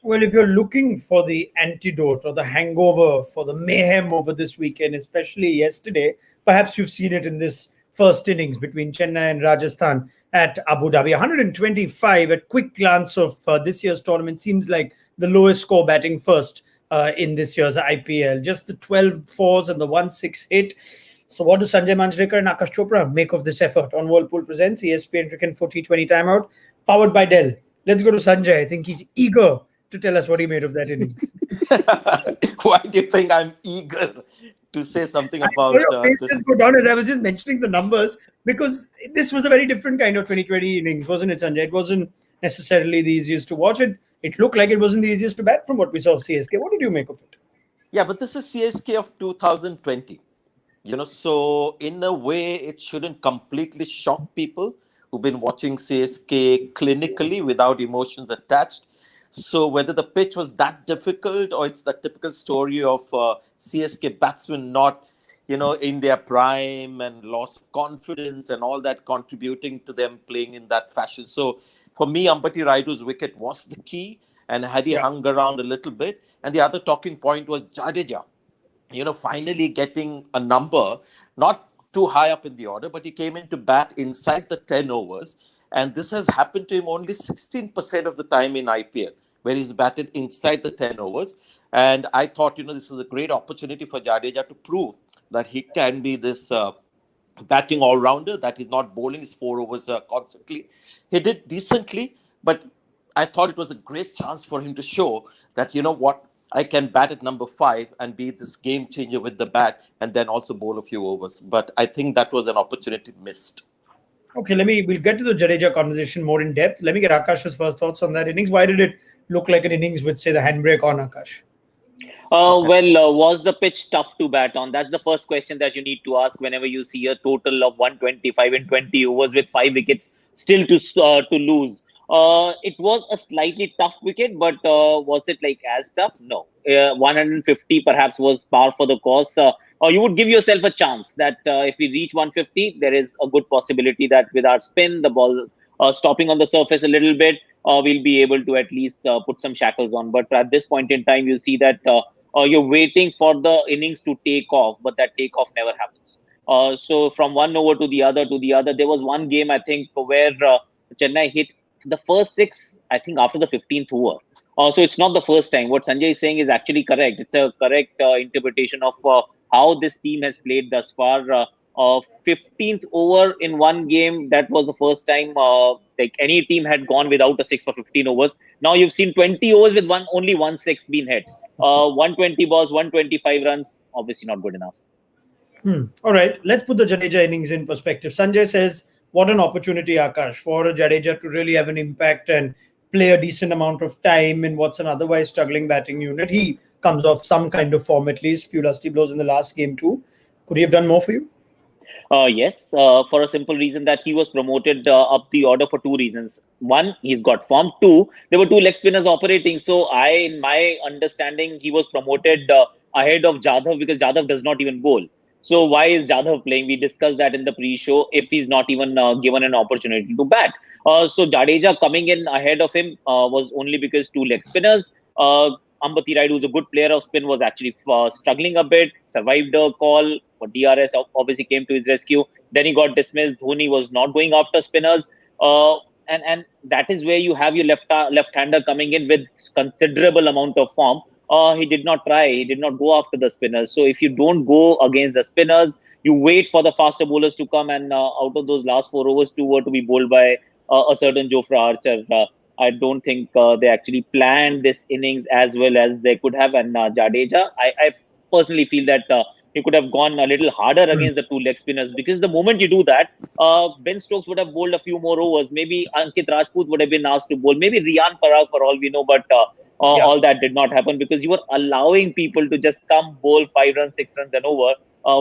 Well, if you're looking for the antidote or the hangover for the mayhem over this weekend, especially yesterday, perhaps you've seen it in this first innings between Chennai and Rajasthan at Abu Dhabi. 125 at quick glance of this year's tournament seems like the lowest score batting first in this year's IPL. Just the 12 fours and the 1-6 hit. So, what do Sanjay Manjrekar and Akash Chopra make of this effort on Whirlpool Presents ESPN Cricket for T20 Timeout, powered by Dell? Let's go to Sanjay. I think he's eager to tell us what he made of that innings. Why do you think I'm eager to say something about this? Go down, and I was just mentioning the numbers because this was a very different kind of 2020 innings, wasn't it, Sanjay? It wasn't necessarily the easiest to watch. It looked like it wasn't the easiest to bat from what we saw of CSK. What did you make of it? Yeah, but this is CSK of 2020. So in a way, it shouldn't completely shock people who've been watching CSK clinically without emotions attached. So whether the pitch was that difficult or it's the typical story of CSK batsmen not, in their prime and loss of confidence and all that contributing to them playing in that fashion. So for me, Ambati Rayudu's wicket was the key, and had he hung around a little bit. And the other talking point was Jadeja, finally getting a number, not too high up in the order, but he came in to bat inside the 10 overs. And this has happened to him only 16% of the time in IPL, where he's batted inside the 10 overs. And I thought, this is a great opportunity for Jadeja to prove that he can be this batting all-rounder, that he's not bowling his 4 overs constantly. He did decently, but I thought it was a great chance for him to show that, I can bat at number 5 and be this game changer with the bat and then also bowl a few overs. But I think that was an opportunity missed. Okay, we'll get to the Jadeja conversation more in depth. Let me get Akash's first thoughts on that innings. Why did it look like an innings with, say, the handbrake on, Akash? Was the pitch tough to bat on? That's the first question that you need to ask whenever you see a total of 125 in 20 overs with 5 wickets still to lose. It was a slightly tough wicket, but was it as tough? No. 150 perhaps was par for the course. You would give yourself a chance that if we reach 150, there is a good possibility that with our spin, the ball stopping on the surface a little bit, we'll be able to at least put some shackles on. But at this point in time, you see that you're waiting for the innings to take off, but that takeoff never happens. So from one over to the other, there was one game, I think, where Chennai hit the first 6, I think, after the 15th over. So it's not the first time. What Sanjay is saying is actually correct. It's a correct interpretation of how this team has played thus far. 15th over in one game, that was the first time any team had gone without a 6 for 15 overs. Now you've seen 20 overs with only 1 6 being hit. 120 balls, 125 runs, obviously not good enough. All right, let's put the Jadeja innings in perspective. Sanjay says, what an opportunity, Akash, for Jadeja to really have an impact and play a decent amount of time in what's an otherwise struggling batting unit. He comes off some kind of form, at least few lusty blows in the last game too. Could he have done more for you? Yes, for a simple reason that he was promoted up the order for 2 reasons. One, he's got form. 2, there were 2 leg spinners operating. So in my understanding, he was promoted ahead of Jadhav because Jadhav does not even bowl. So why is Jadhav playing? We discussed that in the pre-show if he's not even given an opportunity to bat. So Jadeja coming in ahead of him was only because 2 leg spinners. Ambati Rayudu, who's a good player of spin, was actually struggling a bit, survived the call. DRS obviously came to his rescue. Then he got dismissed. Dhoni was not going after spinners. And that is where you have your left-hander coming in with considerable amount of form. He did not try. He did not go after the spinners. So if you don't go against the spinners, you wait for the faster bowlers to come. And out of those last 4 overs, 2 were to be bowled by a certain Jofra Archer. I don't think they actually planned this innings as well as they could have. And Jadeja, I personally feel that he could have gone a little harder against the 2 leg spinners, because the moment you do that, Ben Stokes would have bowled a few more overs. Maybe Ankit Rajput would have been asked to bowl. Maybe Riyan Parag, for all we know, but all that did not happen because you were allowing people to just come bowl 5 runs, 6 runs and over.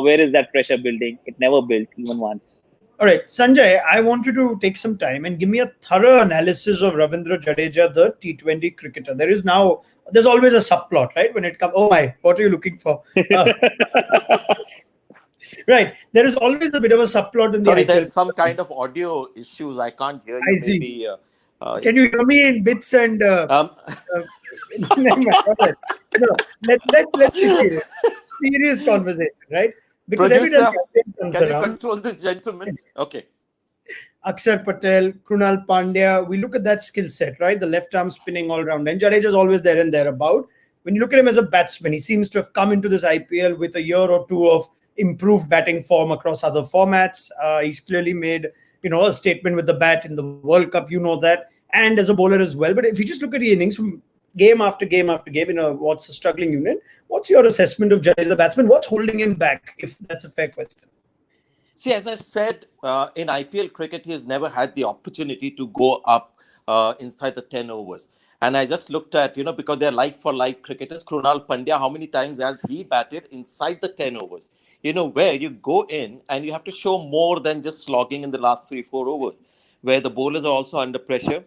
Where is that pressure building? It never built even once. All right, Sanjay, I want you to take some time and give me a thorough analysis of Ravindra Jadeja, the T20 cricketer. There's always a subplot, right? When it comes, oh my, what are you looking for? Right, there is always a bit of a subplot in the Sorry, IPL. there's some kind of audio issues. I can't hear you. I see. Can you hear me in bits and Never mind. All right. No, let's be serious. Serious conversation, right? Because every time Producer, the IPL comes can you around, control this gentleman? Okay. Akshar Patel, Krunal Pandya, we look at that skill set, right? The left arm spinning all around. And Jadeja is always there and thereabout. When you look at him as a batsman, he seems to have come into this IPL with a year or two of improved batting form across other formats. He's clearly made, a statement with the bat in the World Cup, that, and as a bowler as well. But if you just look at the innings from game after game after game in what's a struggling unit, what's your assessment of Jadeja, the batsman? What's holding him back, if that's a fair question? See, as I said, in IPL cricket, he has never had the opportunity to go up inside the 10 overs. And I just looked at, because they're like for like cricketers, Krunal Pandya, how many times has he batted inside the 10 overs? Where you go in and you have to show more than just slogging in the last 3-4 overs, where the bowlers are also under pressure,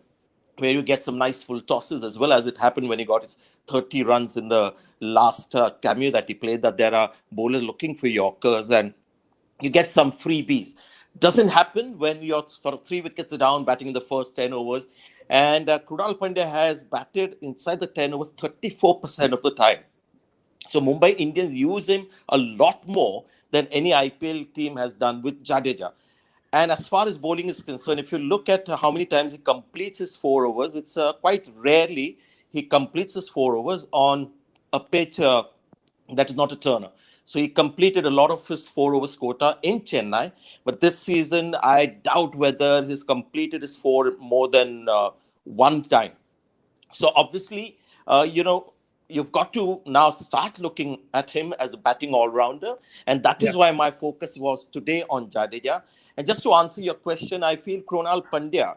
where you get some nice full tosses, as well as it happened when he got his 30 runs in the last cameo that he played, that there are bowlers looking for Yorkers and you get some freebies. Doesn't happen when you're sort of 3 wickets down batting in the first 10 overs. And Krunal Pandya has batted inside the 10 overs 34% of the time. So Mumbai Indians use him a lot more than any IPL team has done with Jadeja. And as far as bowling is concerned, if you look at how many times he completes his 4 overs, it's quite rarely he completes his 4 overs on a pitch that is not a turner. So he completed a lot of his 4 overs quota in Chennai. But this season, I doubt whether he's completed his 4 more than one time. So obviously, you've got to now start looking at him as a batting all-rounder. And that is why my focus was today on Jadeja. And just to answer your question, I feel Krunal Pandya,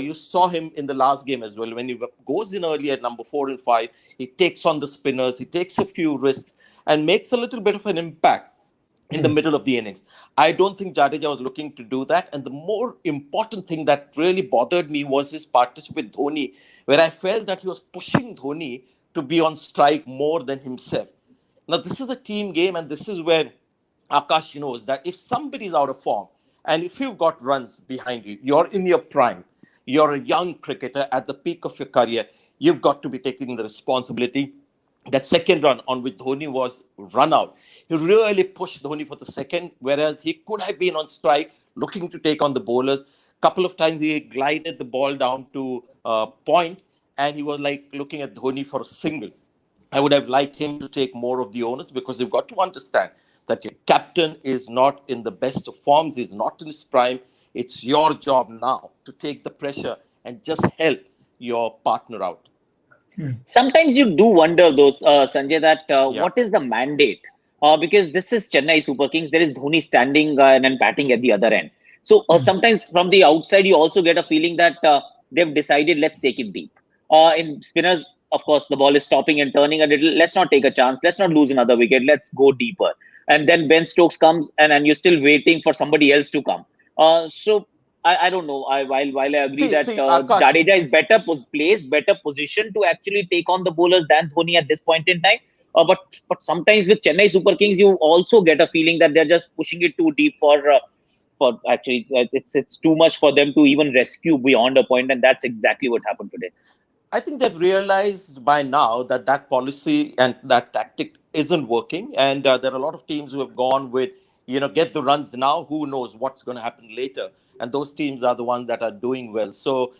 you saw him in the last game as well. When he goes in early at number 4 and 5, he takes on the spinners, he takes a few risks and makes a little bit of an impact in the middle of the innings. I don't think Jadeja was looking to do that. And the more important thing that really bothered me was his partnership with Dhoni, where I felt that he was pushing Dhoni to be on strike more than himself. Now, this is a team game, and this is where Akash knows that if somebody's out of form, and if you've got runs behind you, you're in your prime, you're a young cricketer at the peak of your career, you've got to be taking the responsibility. That second run on which Dhoni was run out, he really pushed Dhoni for the second, whereas he could have been on strike, looking to take on the bowlers. Couple of times he glided the ball down to point, and he was like looking at Dhoni for a single. I would have liked him to take more of the onus, because you've got to understand that your captain is not in the best of forms, he's not in his prime. It's your job now to take the pressure and just help your partner out. Sometimes you do wonder, though, Sanjay, that what is the mandate? Because this is Chennai Super Kings. There is Dhoni standing and batting at the other end. So sometimes from the outside, you also get a feeling that they've decided, let's take it deep. In spinners, of course, the ball is stopping and turning a little. Let's not take a chance. Let's not lose another wicket. Let's go deeper. And then Ben Stokes comes, and you're still waiting for somebody else to come. So I don't know. While I agree that Akash, Jadeja is better placed, better positioned to actually take on the bowlers than Dhoni at this point in time. But sometimes with Chennai Super Kings, you also get a feeling that they're just pushing it too deep for actually it's too much for them to even rescue beyond a point, and that's exactly what happened today. I think they've realized by now that that policy and that tactic isn't working. And there are a lot of teams who have gone with, get the runs now. Who knows what's going to happen later? And those teams are the ones that are doing well. So,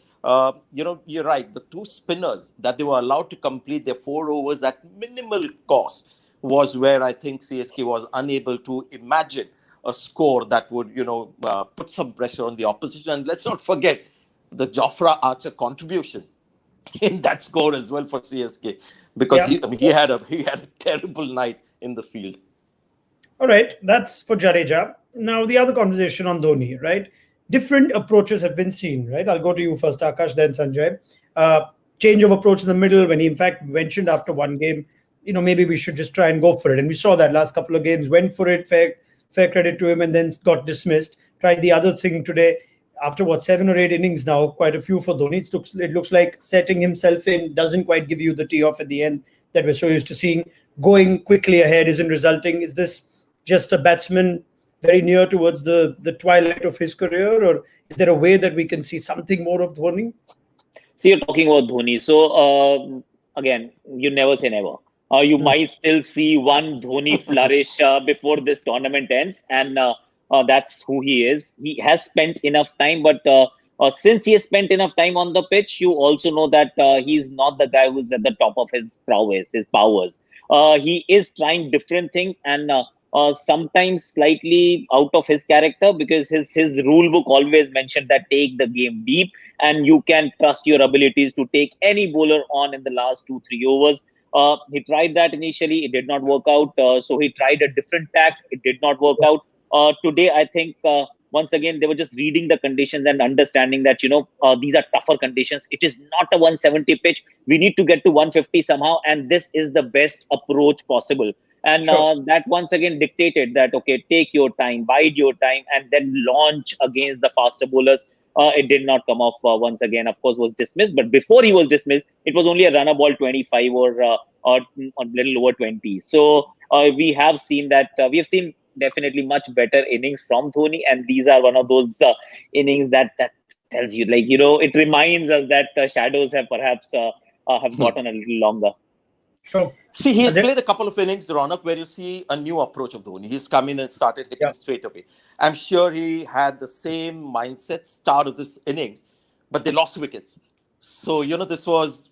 you're right. The 2 spinners that they were allowed to complete their 4 overs at minimal cost was where I think CSK was unable to imagine a score that would, put some pressure on the opposition. And let's not forget the Jofra Archer contribution in that score as well for CSK, because he had a terrible night in the field. All right, that's for Jadeja. Now the other conversation on Dhoni, right? Different approaches have been seen, right? I'll go to you first, Akash, then Sanjay. Change of approach in the middle, when he in fact mentioned after one game, maybe we should just try and go for it. And we saw that last couple of games, went for it, fair credit to him, and then got dismissed. Tried the other thing today. After 7 or 8 innings now, quite a few for Dhoni. It looks like setting himself in doesn't quite give you the tee off at the end that we're so used to seeing. Going quickly ahead isn't resulting. Is this just a batsman very near towards the twilight of his career, or is there a way that we can see something more of Dhoni? So you're talking about Dhoni. So again, you never say never. You Hmm. might still see one Dhoni flourish before this tournament ends, and that's who he is. He has spent enough time, but since he has spent enough time on the pitch, you also know that he's not the guy who's at the top of his prowess, his powers. He is trying different things, and sometimes slightly out of his character, because his rule book always mentioned that take the game deep, and you can trust your abilities to take any bowler on in the last 2 3 overs. He tried that initially, it did not work out. So he tried a different tact, it did not work out. Today, I think once again they were just reading the conditions and understanding that these are tougher conditions. It is not a 170 pitch. We need to get to 150 somehow, and this is the best approach possible. And Sure. that once again dictated that, okay, take your time, bide your time, and then launch against the faster bowlers. It did not come off. Once again, of course, was dismissed. But before he was dismissed, it was only a runner ball 25 or a little over 20. So we have seen that. We have seen definitely much better innings from Dhoni, and these are one of those innings that tells you, like, it reminds us that shadows have perhaps have gotten a little longer. Sure. See, he's Ajay? played a couple of innings, Ronak, where you see a new approach of Dhoni. He's come in and started hitting Yeah. straight away. I'm sure he had the same mindset start of this innings, but they lost wickets. So, this was,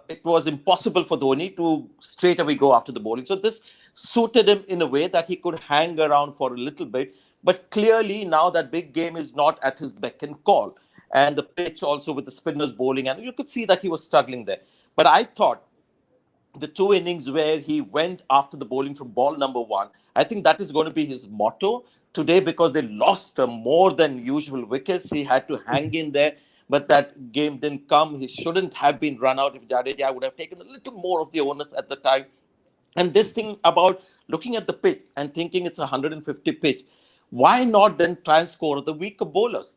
it was impossible for Dhoni to straight away go after the bowling. So this suited him in a way that he could hang around for a little bit. But clearly now that big game is not at his beck and call. And the pitch also with the spinners bowling, and you could see that he was struggling there. But I thought the two innings where he went after the bowling from ball number one, I think that is going to be his motto today, because they lost more than usual wickets. He had to hang in there, but that game didn't come. He shouldn't have been run out. If Jadeja would have taken a little more of the onus at the time. And this thing about looking at the pitch and thinking it's a 150 pitch, why not then try and score the weaker bowlers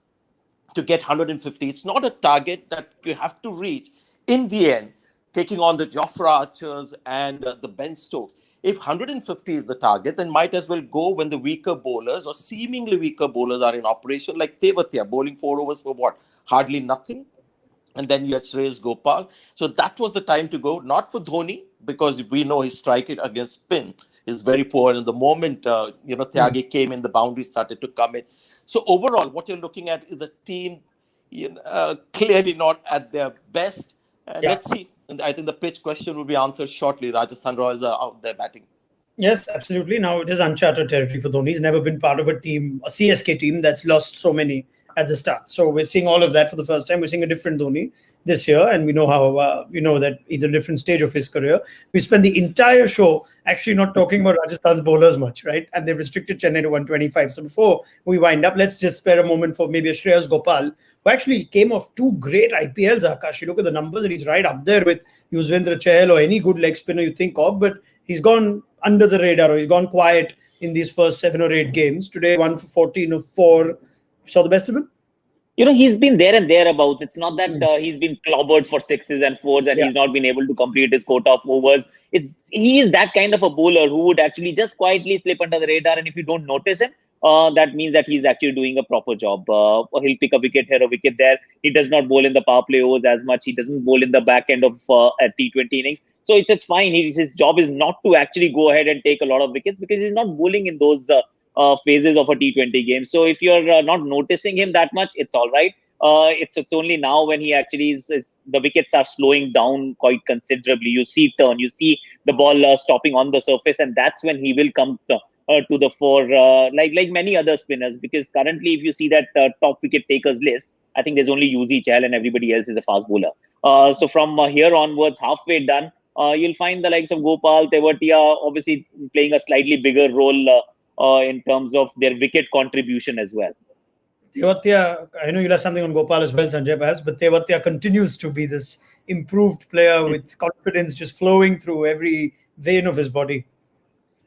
to get 150? It's not a target that you have to reach in the end, taking on the Jofra Archers and the Ben Stokes. If 150 is the target, then might as well go when the weaker bowlers or seemingly weaker bowlers are in operation, like Tewatia, bowling 4 overs for what? Hardly nothing. And then you had Shreyas Gopal. So that was the time to go, not for Dhoni, because we know his strike against spin is very poor. And the moment, Tyagi came in, the boundary started to come in. So overall, what you're looking at is a team clearly not at their best. Yeah. Let's see. And I think the pitch question will be answered shortly. Rajasthan Royals are out there batting. Yes, absolutely. Now it is uncharted territory for Dhoni. He's never been part of a team, a CSK team that's lost so many at the start. So we're seeing all of that for the first time. We're seeing a different Dhoni this year, and we know how that he's at a different stage of his career. We spent the entire show actually not talking about Rajasthan's bowlers much, right? And they've restricted Chennai to 125. So before we wind up, let's just spare a moment for maybe a Shreyas Gopal, who actually came off two great IPLs. Akash, you look at the numbers, and he's right up there with Yuzvendra Chahal or any good leg spinner you think of, but he's gone under the radar, or he's gone quiet in these first 7 or 8 games. Today, 1 for 14 of 4. Saw the best of him? He's been there and thereabouts. It's not that he's been clobbered for sixes and fours and Yeah. he's not been able to complete his quota of overs. He is that kind of a bowler who would actually just quietly slip under the radar, and if you don't notice him, that means that he's actually doing a proper job. He'll pick a wicket here, a wicket there. He does not bowl in the power play overs as much. He doesn't bowl in the back end of T20 innings. So it's fine. His job is not to actually go ahead and take a lot of wickets, because he's not bowling in those phases of a T20 game. So if you're not noticing him that much, it's all right. It's only now when he actually the wickets are slowing down quite considerably. You see turn, you see the ball stopping on the surface, and that's when he will come to the fore, like many other spinners. Because currently, if you see that top wicket takers list, I think there's only Yuzi Chahal and everybody else is a fast bowler. So from here onwards, halfway done, you'll find the likes of Gopal, Tewatia obviously playing a slightly bigger role in terms of their wicket contribution as well. Tewatia, I know you'll have something on Gopal as well, Sanjay, perhaps, but Tewatia continues to be this improved player with confidence just flowing through every vein of his body.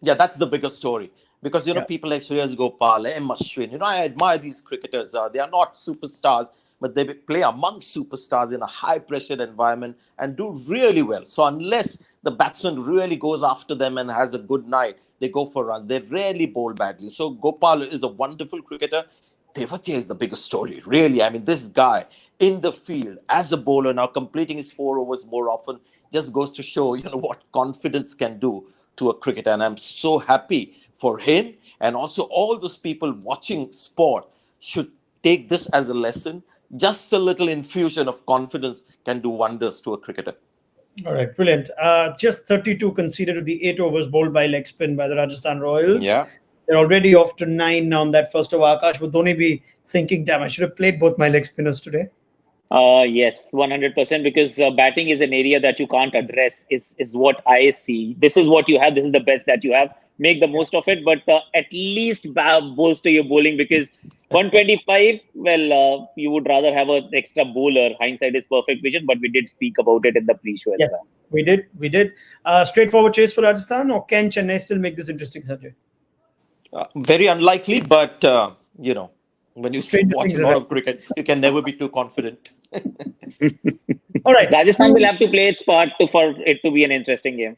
Yeah, that's the bigger story. Because, people like Shreyas Gopal, M. Ashwin, I admire these cricketers. They are not superstars, but they play among superstars in a high-pressured environment and do really well. So unless the batsman really goes after them and has a good night, they go for a run. They rarely bowl badly. So Gopal is a wonderful cricketer. Tewatia is the biggest story, really. I mean, this guy in the field as a bowler now completing his 4 overs more often. just goes to show, what confidence can do to a cricketer. And I'm so happy for him, and also all those people watching sport should take this as a lesson. Just a little infusion of confidence can do wonders to a cricketer. All right, brilliant. Just 32 conceded with the 8 overs bowled by leg spin by the Rajasthan Royals. Yeah. They're already off to 9 now on that first over. Akash would only be thinking, damn, I should have played both my leg spinners today. Yes, 100%, because batting is an area that you can't address, is what I see. This is what you have. This is the best that you have. Make the most of it, but at least bolster your bowling, because 125, well, you would rather have an extra bowler. Hindsight is perfect vision, but we did speak about it in the pre-show as Yes, well. we did. Straightforward chase for Rajasthan, or can Chennai still make this interesting, Sanjay? Very unlikely, but, when you Stranger watch things a are lot right. of cricket, you can never be too confident. All right. Rajasthan will have to play its part for it to be an interesting game.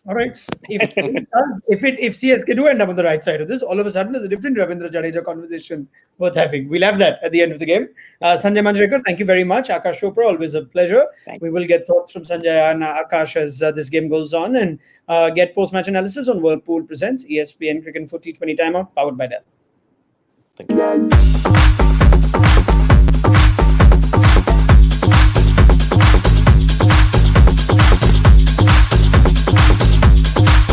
All right. If CSK do end up on the right side of this, all of a sudden there's a different Ravindra Jadeja conversation worth having. We'll have that at the end of the game. Sanjay Manjrekar, thank you very much. Akash Chopra, always a pleasure. We will get thoughts from Sanjay and Akash as this game goes on, and get post-match analysis on Whirlpool Presents ESPN Cricket for T20 Timeout, powered by Dell. Thank you.